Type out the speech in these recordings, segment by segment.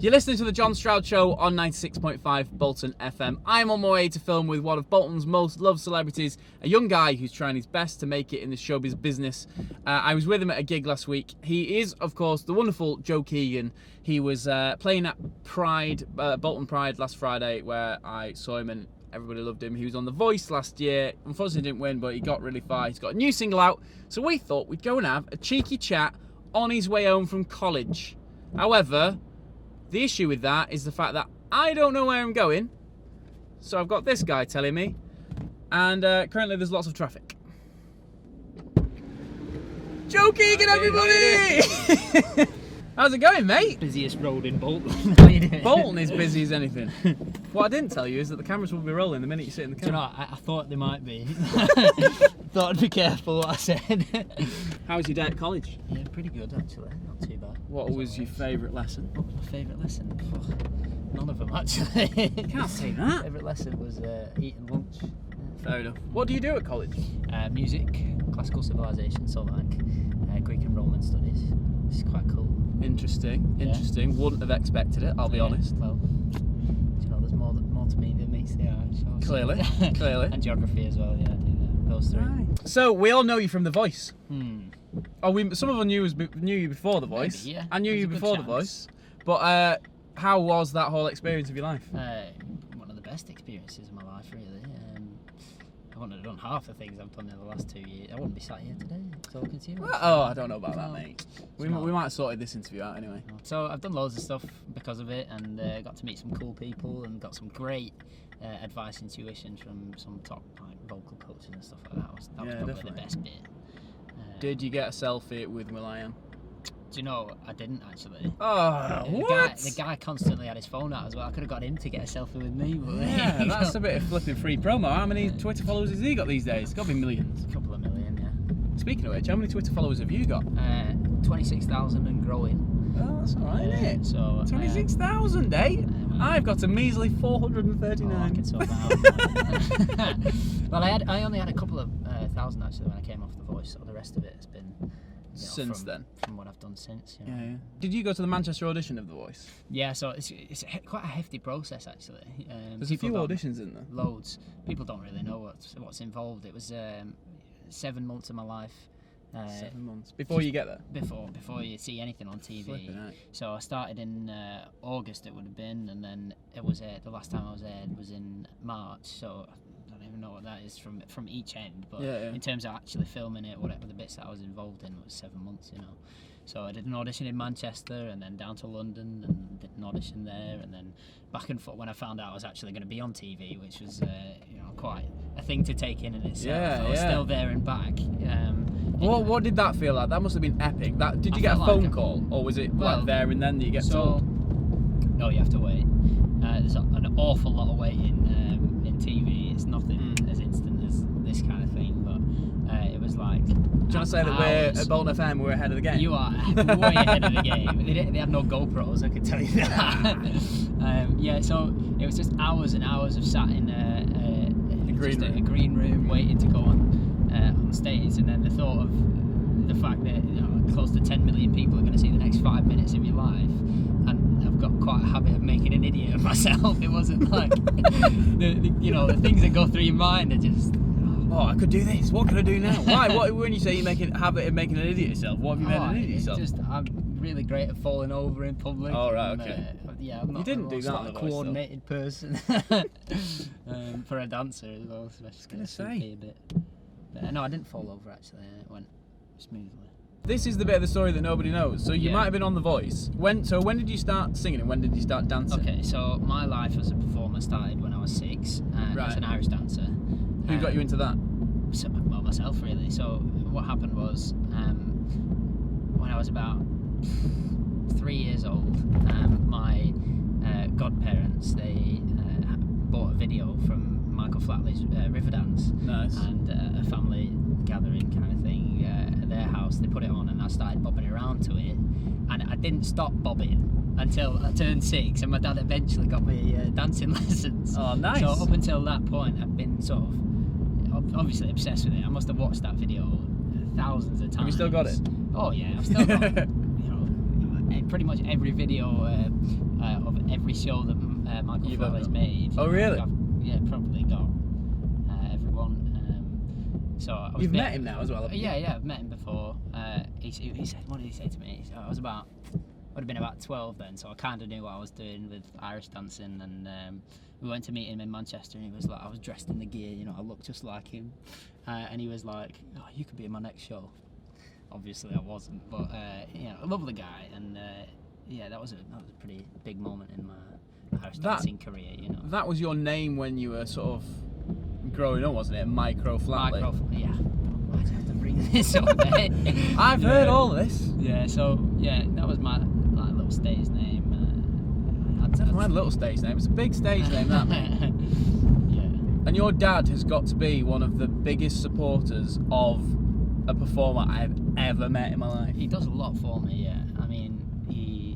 You're listening to the Jon Stroud Show on 96.5 Bolton FM. I'm on my way to film with one of Bolton's most loved celebrities, a young guy who's trying his best to make it in the showbiz business. I was with him at a gig last week. He is, of course, the wonderful Joe Keegan. He was playing at Pride, Bolton Pride last Friday, where I saw him and everybody loved him. He was on The Voice last year. Unfortunately didn't win, but he got really far. He's got a new single out, so we thought we'd go and have a cheeky chat on his way home from college. However, the issue with that is the fact that I don't know where I'm going, so I've got this guy telling me, and currently there's lots of traffic. Joe Keegan, everybody! How's it going, mate? Busiest road in Bolton. Bolton is busy as anything. What I didn't tell you is that the cameras will be rolling the minute you sit in the car. Do you know, I thought they might be. Thought I'd be careful what I said. How was your day at college? Yeah, pretty good actually, not too bad. What was your favourite lesson? What was my favourite lesson? Oh, none of them actually. You can't say that. My favourite lesson was eating lunch. Fair enough. What do you do at college? Music, classical civilization, so like Greek and Roman studies. It's quite cool. Interesting. Yeah. Interesting. Wouldn't have expected it, I'll be honest. Well, you know, there's more to me than meets the eye. So. Clearly. And geography as well, yeah, I do those three. Right. So, we all know you from The Voice. Hmm. Some of us knew you before The Voice. Maybe, yeah. I knew There's you a good before The chance. Voice. But how was that whole experience of your life? One of the best experiences of my life, really. I wouldn't have done half the things I've done in the last 2 years. I wouldn't be sat here today talking to you. Well, oh, I don't know about that, mate. We not. might have sorted this interview out anyway. So I've done loads of stuff because of it, and got to meet some cool people, and got some great advice and tuition from some top vocal coaches and stuff like that. That was probably definitely the best bit. Did you get a selfie with Will.i.am? Do you know, I didn't actually. Oh, what? The guy constantly had his phone out as well. I could have got him to get a selfie with me. But Yeah, that's a bit of flipping free promo. How many Twitter followers has he got these days? It's got to be millions. A couple of million, yeah. Speaking of which, how many Twitter followers have you got? 26,000 and growing. Oh, that's alright, isn't it? So 26,000, eh? I've got a measly 439. I can sort that out. Well, I only had a couple of thousand actually when I came off The Voice, so the rest of it has been Since then? From what I've done since. You know. Yeah. Did you go to the Manchester audition of The Voice? Yeah, so it's quite a hefty process actually. There's a few auditions in there. Loads. People don't really know what's involved. It was 7 months of my life. 7 months before you get there. Before you see anything on TV. Flipping heck. So I started in August, it would have been, and then it was the last time I was there was in March. So I don't even know what that is from each end. But in terms of actually filming it, whatever the bits that I was involved in was 7 months, you know. So I did an audition in Manchester, and then down to London, and did an audition there, and then back and forth when I found out I was actually going to be on TV, which was quite a thing to take in itself. Yeah, I was still there and back. What did that feel like? That must have been epic. Did you get a phone call, or was it like there and then that you get told? No, you have to wait. There's an awful lot of waiting in TV. It's nothing as instant as this kind of thing, but it was like. Do you want to say that we're at Bolton FM, we're ahead of the game? You are way ahead of the game. They had no GoPros, I can tell you that. So it was just hours and hours of sat in a green room waiting to go on stage, and then the thought of the fact that close to 10 million people are going to see the next 5 minutes of your life, and I've got quite a habit of making an idiot of myself. It wasn't like the things that go through your mind are just. Oh, I could do this. What can I do now? Why? When you say you make a habit of making an idiot of yourself, what have you made an idiot of yourself? I'm really great at falling over in public. Oh, right, okay. I'm not. You didn't do that. A coordinated person for a dancer as well. Especially. I was gonna say. A bit. But, no, I didn't fall over actually. It went smoothly. This is the bit of the story that nobody knows. So you might have been on The Voice. When did you start singing and when did you start dancing? Okay, so my life as a performer started when I was 6 as an Irish dancer. Who got you into that? Well, myself really. So what happened was when I was about 3 years old, my godparents, they bought a video from Michael Flatley's Riverdance. Nice. And a family gathering kind of thing at their house. They put it on and I started bobbing around to it, and I didn't stop bobbing until I turned 6, and my dad eventually got me dancing lessons. Oh, nice. So up until that point I've been sort of obviously obsessed with it. I must have watched that video thousands of times. Have you still got it? Oh yeah, I've still got pretty much every video of every show that Michael Flatley's made. Oh, really? I've probably got everyone. So You've met him now as well, haven't you? Yeah, I've met him before. He said, what did he say to me? So I would have been about 12 then, so I kind of knew what I was doing with Irish dancing, and we went to meet him in Manchester, and he was like, I was dressed in the gear, you know, I looked just like him, and he was like, oh, you could be in my next show. Obviously I wasn't, but you know, I love the guy, and yeah, that was a pretty big moment in my Irish dancing career, you know. That was your name when you were sort of growing up, wasn't it? Micro Flatley. Yeah. Why'd you have to bring this up, mate? I've heard all this. Yeah, so that was my little stage name. It's never my little stage name. It's a big stage name, that, mate. Yeah. And your dad has got to be one of the biggest supporters of a performer I've ever met in my life. He does a lot for me, yeah. I mean,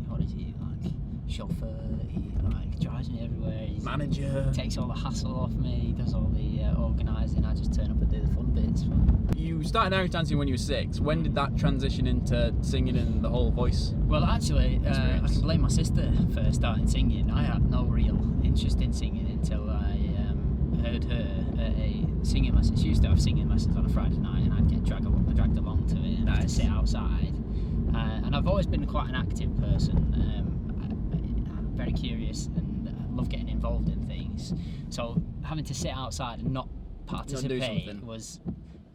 what is he, like, chauffeur, he, like, drives me everywhere. He's Manager. Takes all the hassle off me, he does all the organising, I just turn up and do the fun bits. You started Irish dancing when you were 6. When did that transition into singing and the whole voice? Well, actually, I can blame my sister for starting singing. I had no real interest in singing until I heard her at a singing lesson. She used to have singing lessons on a Friday night, and I'd get dragged along to it and have to sit outside. And I've always been quite an active person. I'm very curious and love getting involved in things. So having to sit outside and not participate was,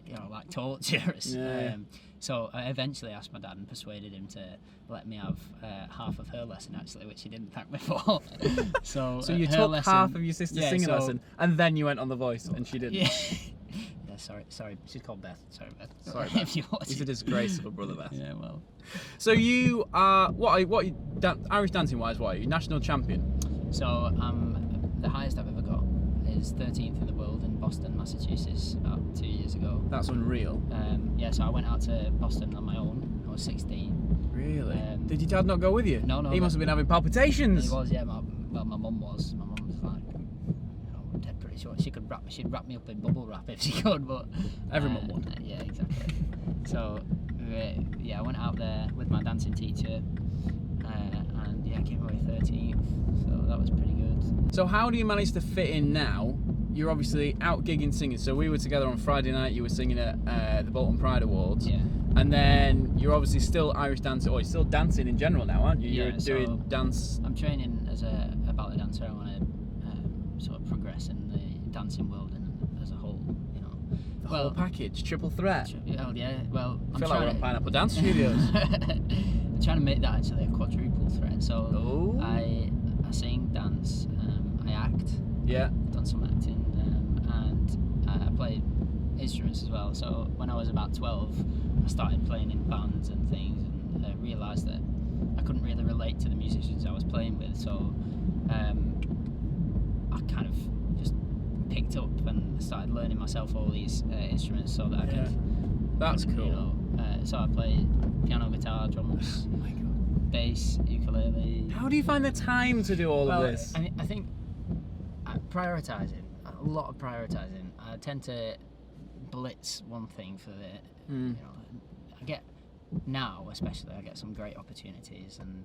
you know, like torture. Yeah. So I eventually asked my dad and persuaded him to let me have half of her lesson, actually, which he didn't thank me for. So you took half of your sister's singing lesson, and then you went on The Voice, and she didn't. Yeah. Yeah, sorry. She's called Beth. Sorry, Beth. Sorry, Beth. He's a disgrace of a brother, Beth. Yeah, well. So you are Irish dancing wise? What are you? National champion? So the highest I've ever got is 13th in the world in Boston, Massachusetts, about 2 years ago. That's unreal. Yeah, so I went out to Boston on my own. I was 16. Really? Did your dad not go with you? No. He must have been having palpitations. He was, yeah. My mum was. My mum was like, I'm dead pretty sure she'd wrap me up in bubble wrap if she could, but every mum would. Yeah, exactly. So I went out there with my dancing teacher, and I came away 13th. So that was pretty good. So how do you manage to fit in now? You're obviously out gigging singing. So we were together on Friday night. You were singing at the Bolton Pride Awards. Yeah. And then you're obviously still Irish dancing, or you're still dancing in general now, aren't you? Yeah, You're doing dance. I'm training as a ballet dancer. I want to sort of progress in the dancing world and as a whole, you know. The whole package, triple threat. Oh yeah. Well, I feel like we're on Pineapple Dance Studios. I'm trying to make that actually a quadruple threat. So I sing, dance, I act. Yeah. I've done some acting, and I play instruments as well. So when I was about 12, I started playing in bands and things, and I realised that I couldn't really relate to the musicians I was playing with. So I kind of just picked up and started learning myself all these instruments so that I could. That's cool. You know, so I play piano, guitar, drums, bass, ukulele. How do you find the time to do all of this? I think prioritising, a lot of prioritising. I tend to blitz one thing for the, you know, I get now especially, I get some great opportunities, and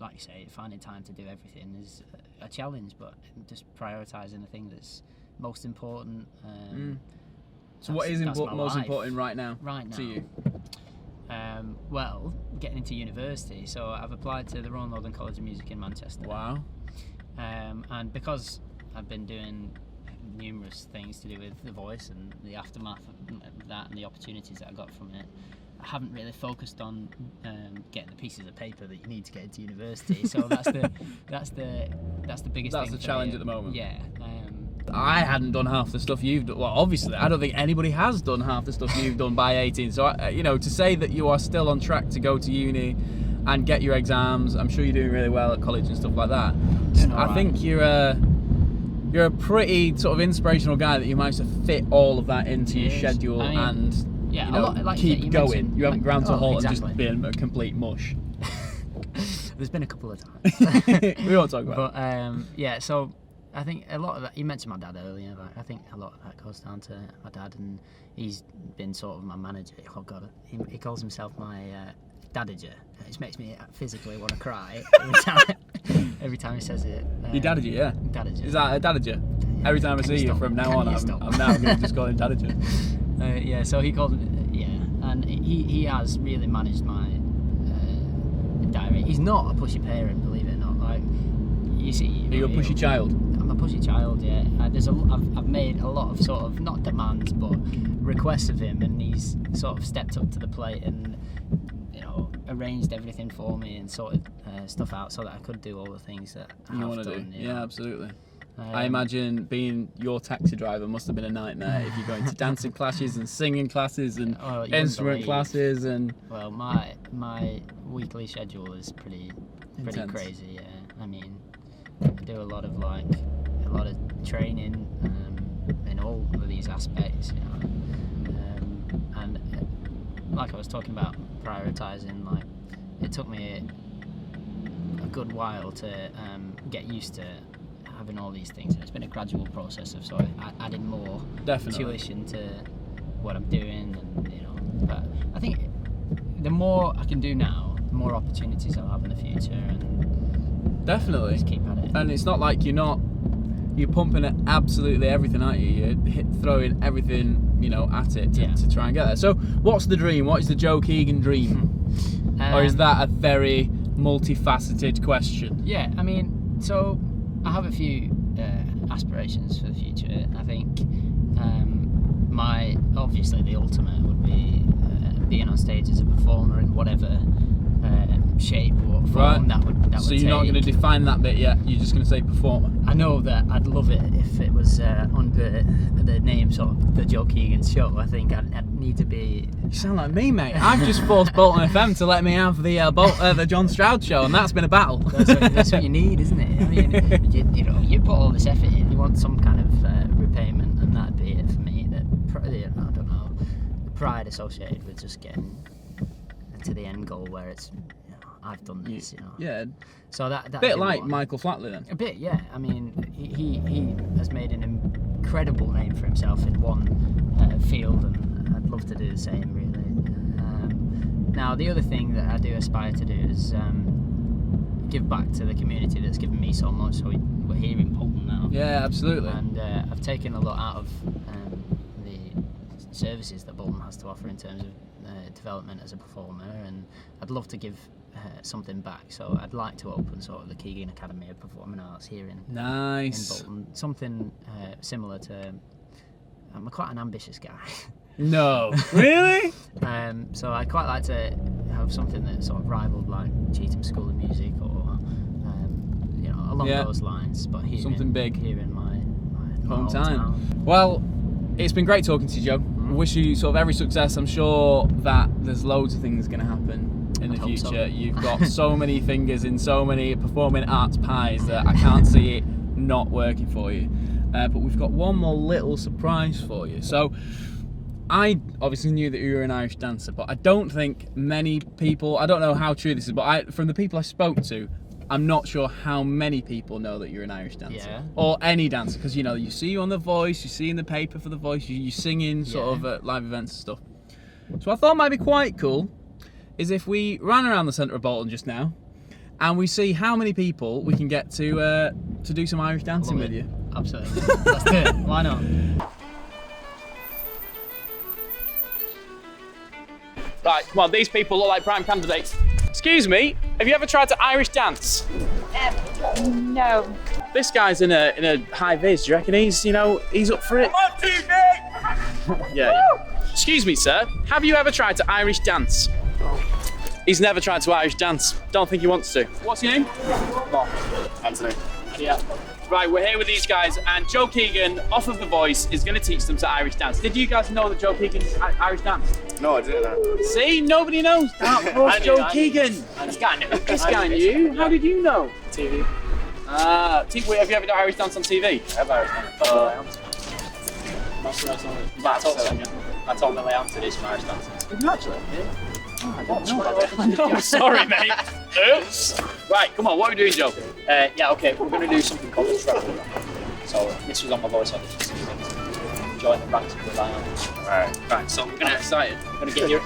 like you say, finding time to do everything is a challenge, but just prioritising the thing that's most important. So what is most important right now to you? Well, getting into university. So I've applied to the Royal Northern College of Music in Manchester. Wow. And because I've been doing numerous things to do with The Voice and the aftermath of that and the opportunities that I got from it, I haven't really focused on getting the pieces of paper that you need to get into university. So that's the biggest thing. That's the challenge at the moment. Yeah. I hadn't done half the stuff you've done. Well, obviously, I don't think anybody has done half the stuff you've done by 18. So, you know, to say that you are still on track to go to uni and get your exams, I'm sure you're doing really well at college and stuff like that. I think you're a pretty sort of inspirational guy that you managed to fit all of that into your schedule and you know, keep going. You haven't ground to a halt and just been a complete mush. There's been a couple of times. We won't talk about it. But so I think a lot of that, you mentioned my dad earlier, like, I think a lot of that goes down to my dad, and he's been sort of my manager. Oh God, he calls himself my dadager. It just makes me physically want to cry every time he says it. You dadager, yeah. Dadager. Is that a dadager? Every time I see you from now on, I'm now going to just call him dadager. Yeah, so he called him, and he has really managed my diary. He's not a pushy parent, believe it or not. Like, you see, Are you a pushy child? I'm a pushy child, yeah. I've made a lot of sort of, not demands, but requests of him, and he's sort of stepped up to the plate and, you know, arranged everything for me and sorted stuff out so that I could do all the things that I have want to done. do? Yeah, absolutely. I imagine being your taxi driver must have been a nightmare if you're going to dancing classes and singing classes and instrument classes and. Well, my weekly schedule is pretty Intense. Crazy. Yeah, I mean, I do a lot of training in all of these aspects, you know, and like I was talking about prioritising, like it took me a good while to get used to having all these things, and it's been a gradual process of sort of adding more tuition to what I'm doing, and you know. But I think the more I can do now, the more opportunities I'll have in the future, and definitely just keep at it. And it's not like you're pumping at absolutely everything, aren't you? You're throwing everything, you know, at it to try and get there. So, what's the dream? What is the Joe Keegan dream? Or is that a very multifaceted question? Yeah, I mean, so I have a few aspirations for the future. I think obviously the ultimate would be being on stage as a performer in whatever shape or form that would So you're not going to define that bit yet, you're just going to say performer? I know that I'd love it if it was under the name sort of the Joe Keegan Show. I think I'd need to be... You sound like me, mate. I've just forced Bolton FM to let me have the Jon Stroud Show, and that's been a battle. That's what you need, isn't it? I mean, you put all this effort in, you want some kind of repayment, and that'd be it for me. I don't know, the pride associated with just getting to the end goal where it's, you know, I've done this, you know. Yeah. So that bit like Michael Flatley then. A bit, yeah. I mean, he has made an incredible name for himself in one field, and I'd love to do the same, really. Now, the other thing that I do aspire to do is give back to the community that's given me so much. So we're here in Bolton now. Yeah, absolutely. And I've taken a lot out of the services that Bolton has to offer in terms of development as a performer, and I'd love to give something back. So I'd like to open sort of the Keegan Academy of Performing Arts here in Bolton. Something similar to... I'm quite an ambitious guy. No, really? So I'd quite like to have something that sort of rivaled like Cheetham School of Music, or you know, along those lines. But here something big here in my hometown. Well, it's been great talking to you, Joe. I wish you sort of every success. I'm sure that there's loads of things going to happen in the future. So. You've got so many fingers in so many performing arts pies that I can't see it not working for you. But we've got one more little surprise for you. So I obviously knew that you were an Irish dancer, but I don't think many people, I don't know how true this is, but from the people I spoke to, I'm not sure how many people know that you're an Irish dancer. Yeah. Or any dancer, because you know, you see you on The Voice, you see in the paper for The Voice, you sing in sort of at live events and stuff. So I thought might be quite cool is if we ran around the centre of Bolton just now and we see how many people we can get to do some Irish dancing with you. Absolutely. Let's do it. Why not? Right, come on, these people look like prime candidates. Excuse me, have you ever tried to Irish dance? No. This guy's in a high vis. Do you reckon he's up for it? On TV! Yeah. Excuse me, sir. Have you ever tried to Irish dance? He's never tried to Irish dance. Don't think he wants to. What's your name? Mark. Anthony. Yeah. Right, we're here with these guys, and Joe Keegan, off of The Voice, is going to teach them to Irish dance. Did you guys know that Joe Keegan Irish dance? No, I didn't know. See, nobody knows. That was Joe Keegan. This guy knew. This guy knew. How did you know? TV. Have you ever done Irish dance on TV? Have Irish dance. I told Millie Ann to do some Irish dancing. Did you actually? Yeah. Oh, I don't know that. No, sorry, mate. Oops. Right, come on, what are we doing, Joe? Yeah, okay, we're going to do something called a treble. So this was on my Voice audition, so you can join the ranks of the line. Right, so we're going to get your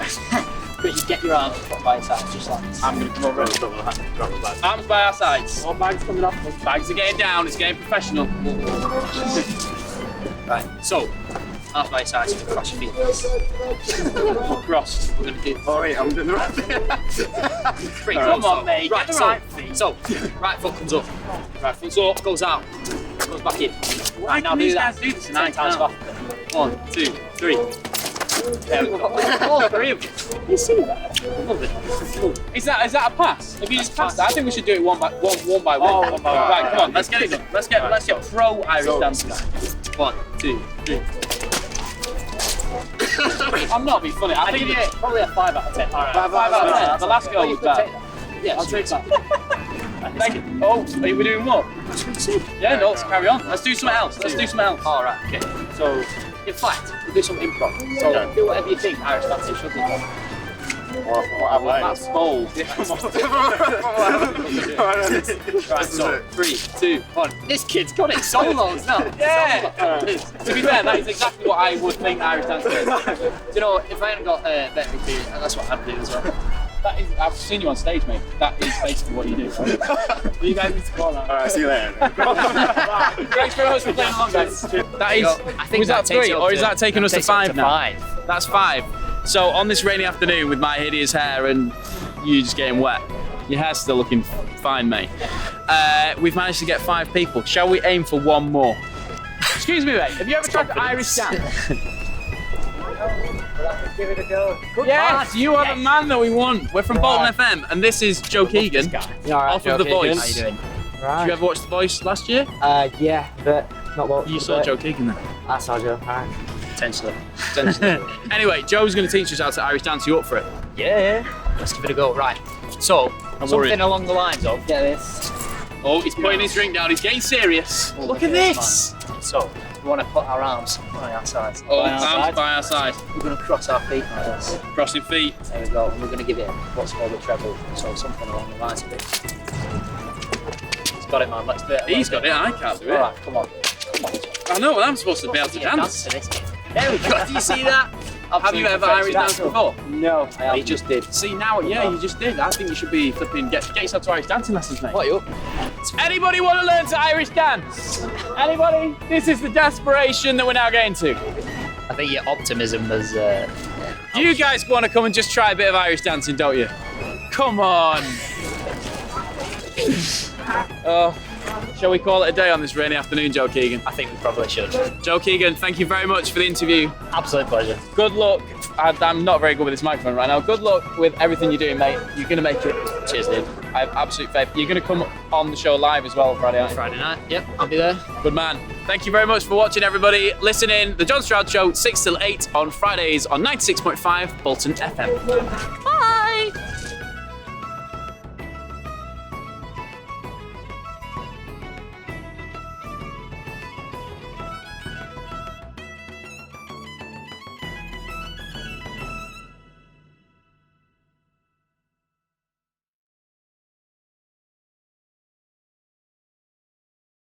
But you get your arms put by your sides, just like this. I'm going to come over and Arms by our sides. All bags coming up. Bags are getting down. It's getting professional. Right, so, arms by your sides, cross your feet. Crossed. We're going to do. Oh, wait, I'm doing the right thing. Three, Come on, so, mate. Right, Get the so, right feet. so, right foot comes up, right foot's up, goes out, goes back in. Why Right, now can do these that. guys do this and I 10 times can't? faster. 1, 2, 3. There we go. All three of you. You see that? Love it. Is that a pass? Have you just passed that? I think we should do it one by one. Oh, one by one. Right, come on, let's get it done. Let's get pro Irish So- dancing. 1, 2, 3. I'm not being funny. I think give you probably a 5 out of 10. All right. 5 out of 10. The last goal was bad. Yeah, I'll take that. Thank you. Oh, are we doing more? Yeah, no, let's carry on. Let's do something else. All right, okay. So, in fact, we'll do some improv. So, do whatever you think Irish dancing should be done. That's bold. Right, so, 3, 2, 1. This kid's got it solos now. Yeah. To be fair, that is exactly what I would think Irish dancing is. Do you know, if I hadn't got better experience, that's what I'd do as well. That is, I've seen you on stage, mate. That is basically what you do. You guys need to go on that. Alright, see you later. Thanks very much for playing along, guys. That is. I think Was that takes 3, it up or is that taking us to takes it up 5 now? 5. That's 5. So on this rainy afternoon with my hideous hair and you just getting wet, your hair's still looking fine, mate. We've managed to get 5 people. Shall we aim for one more? Excuse me, mate. Have you ever tried the Irish dance? Give it a go. Good Yes, you are the man that we want. We're from Bolton FM, and this is Joe Keegan, off of The Voice. How you doing? Did you ever watch The Voice last year? Yeah, but not what You saw Joe Keegan then? I saw Joe. Alright. Potentially. Anyway, Joe's going to teach us how to Irish dance. You up for it? Yeah. Let's give it a go. Right. So, I'm something worried. along the lines of, get this. Oh, he's putting his drink down. He's getting serious. Look at this. So, we want to put our arms by our sides. Oh, By our arms sides. by our side. We're going to cross our feet like this. Crossing feet. There we go. And we're going to give it what's called a treble. So, something along the lines of it. He's got it, man. Let's do it. He's got it. I can't do it. Alright, come on. I know what I'm supposed to be able to dance. To this. There we go. Do you see that? Have you ever Irish danced before? No, I You just did. See now, yeah, you just did. I think you should be flipping get yourself to Irish dancing lessons, mate. What are you up? Anybody want to learn to Irish dance? Anybody? This is the desperation that we're now getting to. I think your optimism was. You guys want to come and just try a bit of Irish dancing, don't you? Come on. Oh, shall we call it a day on this rainy afternoon, Joe Keegan? I think we probably should. Joe Keegan, thank you very much for the interview. Absolute pleasure. Good luck. I'm not very good with this microphone right now. Good luck with everything you're doing, mate. You're going to make it. Cheers, dude. I have absolute faith. You're going to come on the show live as well Friday, aren't you? Friday night. Yep, I'll be there. Good man. Thank you very much for watching, everybody. Listen in. The Jon Stroud Show, 6 till 8 on Fridays on 96.5 Bolton FM. Bye.